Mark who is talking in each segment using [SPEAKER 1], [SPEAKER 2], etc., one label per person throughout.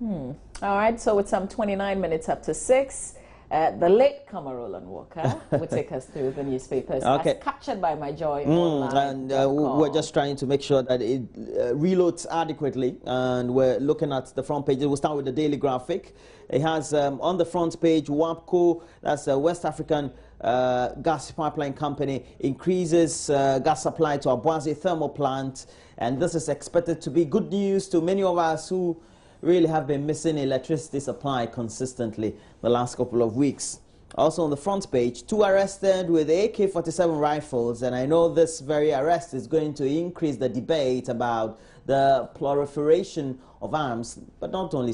[SPEAKER 1] All right, so with some 29 minutes up to 6, the late comer Roland Walker will take us through the newspapers as captured by my joy online.
[SPEAKER 2] And we're just trying to make sure that it reloads adequately, and we're looking at the front page. We'll start with the Daily Graphic. It has on the front page, WAPCO, that's a West African gas pipeline company, increases gas supply to Abuazi thermal plant, and this is expected to be good news to many of us who really have been missing electricity supply consistently the last couple of weeks. Also on the front page, 2 arrested with AK-47 rifles, and I know this very arrest is going to increase the debate about the proliferation of arms, but not only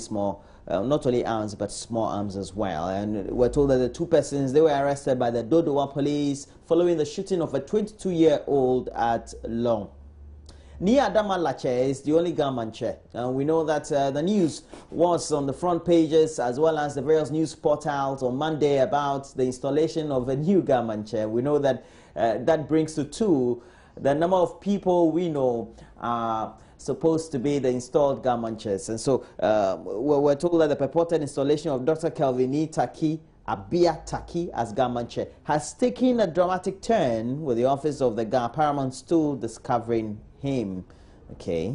[SPEAKER 2] not only arms, but small arms as well. And we're told that the 2 persons, they were arrested by the Dodowa police following the shooting of a 22-year-old at Long. Nia Damalache is the only gunman chair. We know that the news was on the front pages as well as the various news portals on Monday about the installation of a new gunman chair. We know that that brings to 2 the number of people we know are supposed to be the installed gunman chairs. And so we're told that the purported installation of Dr. Kelvini Taki Abia Taki as gunman chair has taken a dramatic turn, with the office of the Paramount Stool discovering him. Okay,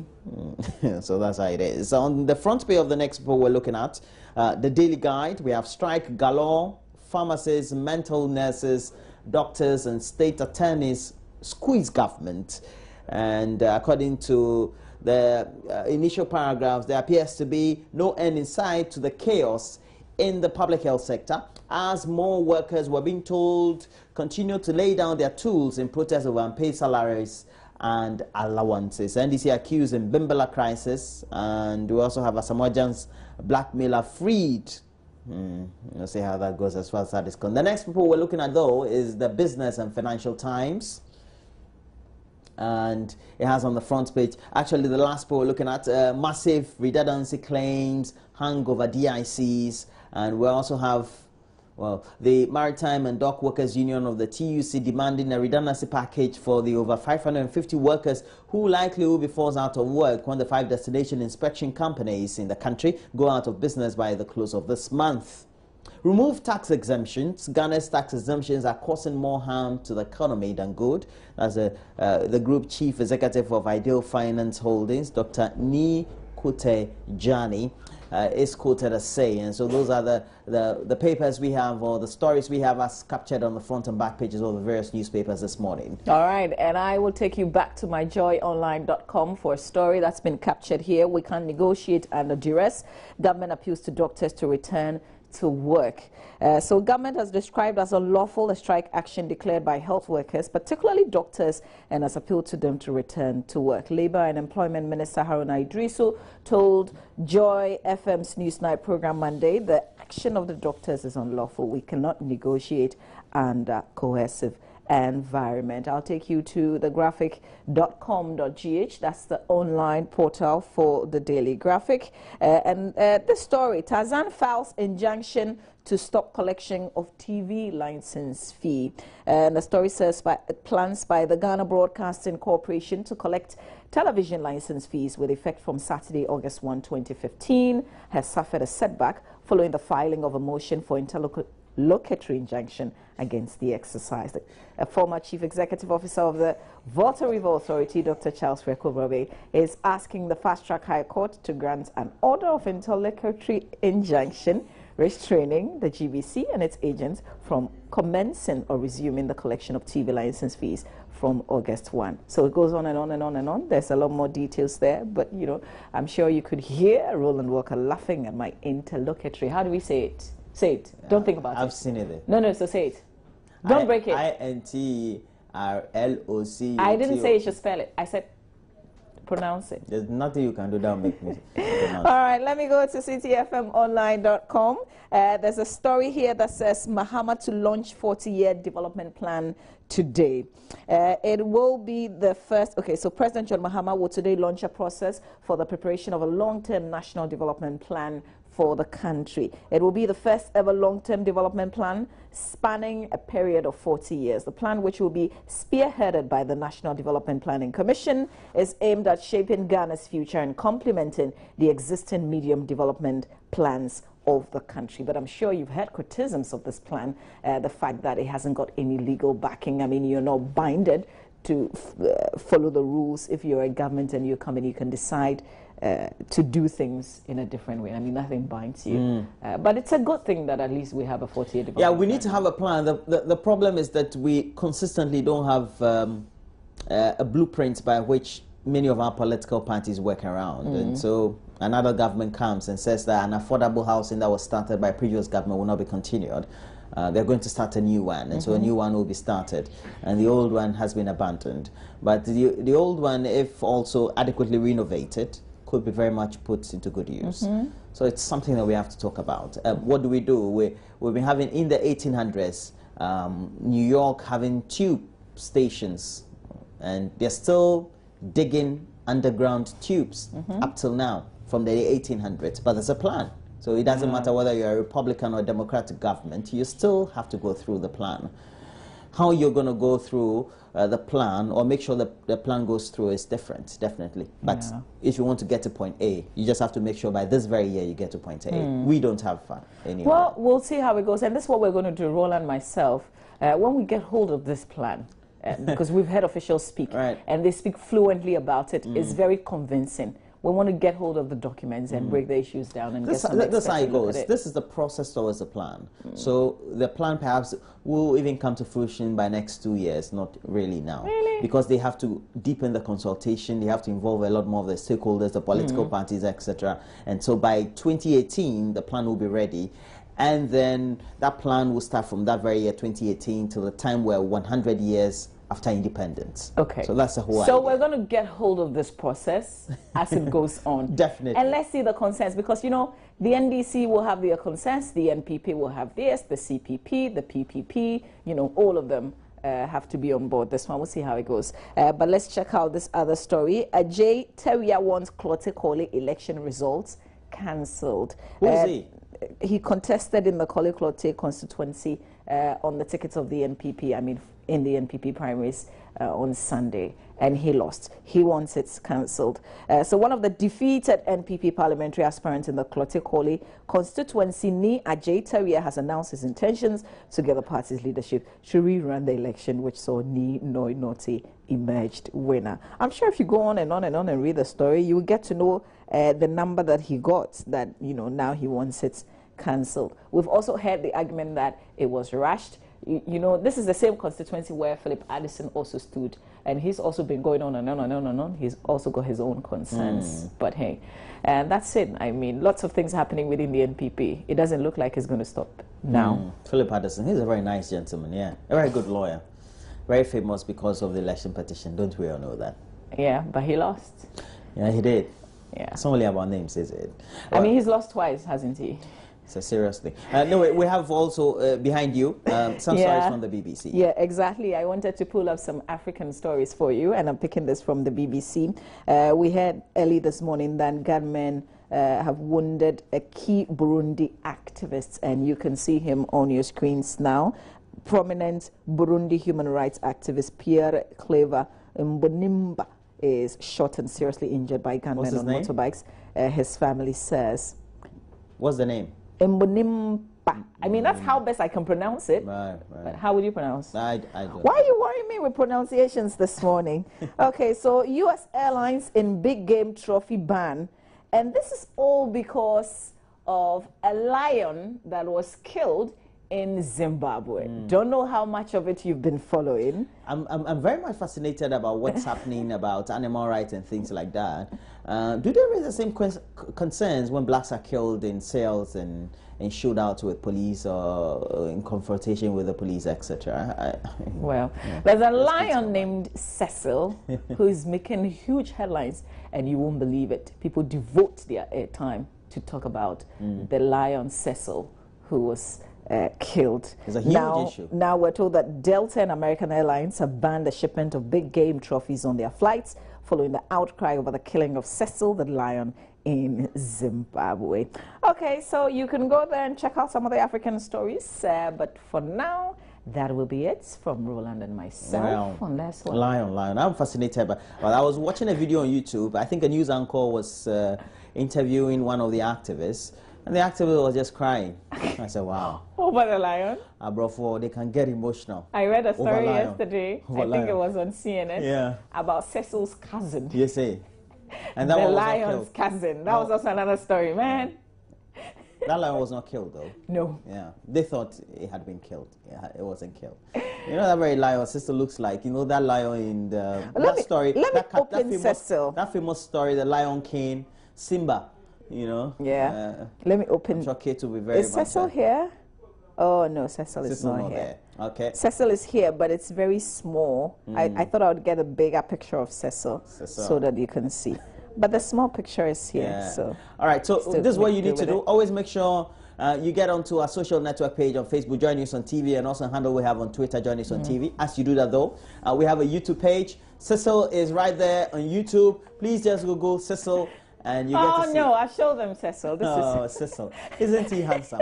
[SPEAKER 2] so that's how it is. On the front page of the next book we're looking at, the Daily Guide, we have strike galore, pharmacists, mental nurses, doctors and state attorneys squeeze government. And according to the initial paragraphs, there appears to be no end in sight to the chaos in the public health sector, as more workers were being told continue to lay down their tools in protest of unpaid salaries and allowances. NDC accused in Bimbala crisis, and we also have Asamoah's blackmailer freed. We'll see how that goes as far as that is concerned. The next people we're looking at, though, is the Business and Financial Times. And it has on the front page, actually the last poll we're looking at, massive redundancy claims, hangover DICs, and we also have, well, the Maritime and Dock Workers Union of the TUC demanding a redundancy package for the over 550 workers who likely will be forced out of work when the 5 destination inspection companies in the country go out of business by the close of this month. Remove tax exemptions. Ghana's tax exemptions are causing more harm to the economy than good. As the group chief executive of Ideal Finance Holdings, Dr. Ni Kute Jani, is quoted as saying. And so those are the papers we have, or the stories we have as captured on the front and back pages of the various newspapers this morning. All
[SPEAKER 1] right, and I will take you back to myjoyonline.com for a story that's been captured here. We can negotiate under duress. Government appeals to doctors to return to work. So government has described as unlawful a strike action declared by health workers, particularly doctors, and has appealed to them to return to work. Labour and Employment Minister Haruna Idrisu told Joy FM's Newsnight program Monday the action of the doctors is unlawful. We cannot negotiate under coercive environment. I'll take you to the graphic.com.gh. That's the online portal for the Daily Graphic. And this story, Tarzan files injunction to stop collection of TV license fee. And the story says plans by the Ghana Broadcasting Corporation to collect television license fees with effect from Saturday, August 1, 2015 has suffered a setback following the filing of a motion for interlocutory injunction against the exercise. A former Chief Executive Officer of the Volta River Authority, Dr. Charles Rekobrabe, is asking the Fast-Track High Court to grant an order of interlocutory injunction restraining the GBC and its agents from commencing or resuming the collection of TV license fees from August 1. So it goes on and on and on and on. There's a lot more details there, but you know, I'm sure you could hear Roland Walker laughing at my interlocutory. How do we say it? Say it. Don't think about it.
[SPEAKER 2] I've seen it there.
[SPEAKER 1] No, so say it. Don't break it.
[SPEAKER 2] INTRLOC.
[SPEAKER 1] I didn't say you should spell it. I said pronounce it.
[SPEAKER 2] There's nothing you can do that will make me pronounce.
[SPEAKER 1] All right, let me go to ctfmonline.com. There's a story here that says Mahama to launch 40-year development plan today. It will be the first. Okay, so President John Mahama will today launch a process for the preparation of a long-term national development plan for the country. It will be the first ever long-term development plan spanning a period of 40 years. The plan, which will be spearheaded by the National Development Planning Commission, is aimed at shaping Ghana's future and complementing the existing medium development plans of the country. But I'm sure you've heard criticisms of this plan, the fact that it hasn't got any legal backing. I mean, you're not binded to follow the rules. If you're a government and you come in, you can decide to do things in a different way. I mean, nothing binds you. But it's a good thing that at least we have a 40-year development.
[SPEAKER 2] Yeah, we need to have a plan. The problem is that we consistently don't have a blueprint by which many of our political parties work around. And so another government comes and says that an affordable housing that was started by previous government will not be continued. They're going to start a new one, and so a new one will be started, and the old one has been abandoned. But the old one, if also adequately renovated, could be very much put into good use. So it's something that we have to talk about. What do? We've been having, in the 1800s, New York having tube stations, and they're still digging underground tubes up till now from the 1800s, but there's a plan. So it doesn't matter whether you're a Republican or a Democratic government, you still have to go through the plan. How you're going to go through the plan or make sure that the plan goes through is different, definitely. But if you want to get to point A, you just have to make sure by this very year you get to point A. We don't have any.
[SPEAKER 1] Well, we'll see how it goes. And this is what we're going to do, Roland and myself, when we get hold of this plan. Because we've heard officials speak, and they speak fluently about it. It's very convincing. We want to get hold of the documents and break the issues down and get some experts.
[SPEAKER 2] That's how it goes. This is the process towards the plan. So the plan perhaps will even come to fruition by next 2 years, not really now.
[SPEAKER 1] Really?
[SPEAKER 2] Because they have to deepen the consultation, they have to involve a lot more of the stakeholders, the political parties, etc. And so by 2018, the plan will be ready. And then that plan will start from that very year, 2018, till the time we're 100 years after independence.
[SPEAKER 1] Okay.
[SPEAKER 2] So that's the whole idea.
[SPEAKER 1] So we're going to get hold of this process as it goes on.
[SPEAKER 2] Definitely.
[SPEAKER 1] And let's see the consensus, because, you know, the NDC will have their consensus, the NPP will have theirs, the CPP, the PPP, you know, all of them have to be on board this one. We'll see how it goes. But let's check out this other story. Ajay Teria wants Klote election results cancelled.
[SPEAKER 2] Who is he?
[SPEAKER 1] He contested in the Klote constituency on the tickets of the NPP, I mean, in the NPP primaries on Sunday, and he lost. He wants it cancelled. So one of the defeated NPP parliamentary aspirants in the Klote constituency, Ni Ajay Teria, has announced his intentions to get the party's leadership to rerun the election, which saw Ni Noi Noti emerged winner. I'm sure if you go on and on and on and read the story, you will get to know the number that he got, that, you know, now he wants it cancelled. We've also heard the argument that it was rushed. You know, this is the same constituency where Philip Addison also stood, and he's also been going on and on and on and on. He's also got his own concerns. But hey, that's it. I mean, lots of things happening within the NPP. It doesn't look like it's going to stop now.
[SPEAKER 2] Philip Addison, he's a very nice gentleman, yeah. A very good lawyer. Very famous because of the election petition. Don't we all know that?
[SPEAKER 1] Yeah, but he lost.
[SPEAKER 2] Yeah, he did.
[SPEAKER 1] Yeah.
[SPEAKER 2] It's only about names, is it?
[SPEAKER 1] I mean, he's lost twice, hasn't he?
[SPEAKER 2] So seriously. No, we have also behind you some stories from the BBC.
[SPEAKER 1] Yeah, exactly. I wanted to pull up some African stories for you, and I'm picking this from the BBC. We heard early this morning that gunmen have wounded a key Burundi activist, and you can see him on your screens now. Prominent Burundi human rights activist Pierre Claver Mbonimba is shot and seriously injured by gunmen on motorbikes. His family says.
[SPEAKER 2] What's the name?
[SPEAKER 1] Mbonimba. I mean, that's how best I can pronounce it.
[SPEAKER 2] Right.
[SPEAKER 1] But how would you pronounce?
[SPEAKER 2] I don't.
[SPEAKER 1] Why are you worrying me with pronunciations this morning? Okay, so U.S. Airlines in big game trophy ban. And this is all because of a lion that was killed in Zimbabwe. Don't know how much of it you've been following.
[SPEAKER 2] I'm very much fascinated about what's happening about animal rights and things like that. Do they raise the same concerns when blacks are killed in sales and in shootouts with police or in confrontation with the police, etc.?
[SPEAKER 1] Well, there's a lion named Cecil who is making huge headlines, and you won't believe it. People devote their airtime to talk about the lion Cecil who was killed.
[SPEAKER 2] It's a huge issue.
[SPEAKER 1] Now we're told that Delta and American Airlines have banned the shipment of big game trophies on their flights following the outcry over the killing of Cecil the lion in Zimbabwe. Okay, so you can go there and check out some of the African stories, but for now, that will be it from Roland and myself on this one.
[SPEAKER 2] Lion. I'm fascinated by. Well, I was watching a video on YouTube. I think a news anchor was interviewing one of the activists, and the activist was just crying. I said, "Wow."
[SPEAKER 1] Over the lion?
[SPEAKER 2] Bro, they can get emotional.
[SPEAKER 1] I read a story yesterday. I think it was on CNN.
[SPEAKER 2] Yeah.
[SPEAKER 1] About Cecil's cousin.
[SPEAKER 2] You see. And that
[SPEAKER 1] the
[SPEAKER 2] one was
[SPEAKER 1] lion's cousin. That was also another story, man.
[SPEAKER 2] That lion was not killed, though.
[SPEAKER 1] No.
[SPEAKER 2] Yeah. They thought it had been killed. Yeah, it wasn't killed. You know that very lion sister looks like? You know that lion in the story?
[SPEAKER 1] Let me open Cecil.
[SPEAKER 2] That famous story, the Lion King, Simba, you know?
[SPEAKER 1] Yeah. Let me open.
[SPEAKER 2] I'm sure Kate will be very
[SPEAKER 1] Is Cecil here? Oh, no, Cecil is not here.
[SPEAKER 2] There. Okay.
[SPEAKER 1] Cecil is here, but it's very small. I thought I would get a bigger picture of Cecil so that you can see. But the small picture is here.
[SPEAKER 2] Yeah.
[SPEAKER 1] So
[SPEAKER 2] all right, so this is what you need to do. Always make sure you get onto our social network page on Facebook, Join News on TV, and also a handle we have on Twitter, Join News on TV. As you do that, though, we have a YouTube page. Cecil is right there on YouTube. Please just Google Cecil, and you get to see.
[SPEAKER 1] Oh, no, I showed them Cecil. This is
[SPEAKER 2] Cecil. Isn't he handsome?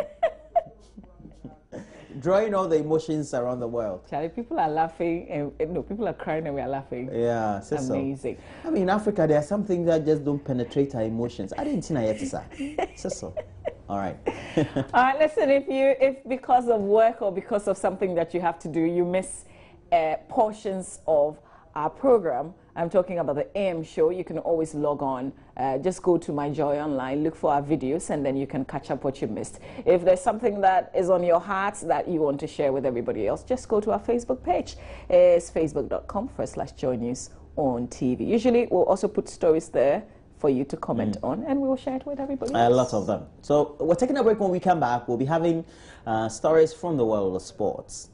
[SPEAKER 2] Drawing all the emotions around the world.
[SPEAKER 1] Charlie, people are laughing, and no, people are crying and we are laughing.
[SPEAKER 2] Yeah, Cecil.
[SPEAKER 1] Amazing.
[SPEAKER 2] I mean, in Africa, there are some things that just don't penetrate our emotions. I didn't know yet, sir. Cecil. All right.
[SPEAKER 1] All right, listen, if because of work or because of something that you have to do, you miss portions of our program, I'm talking about the AM show, you can always log on. Just go to My Joy Online, look for our videos, and then you can catch up what you missed. If there's something that is on your heart that you want to share with everybody else, just go to our Facebook page. It's facebook.com/Joy News on TV. Usually, we'll also put stories there for you to comment on, and we will share it with everybody else.
[SPEAKER 2] A lot of them. So we're taking a break. When we come back, we'll be having stories from the world of sports.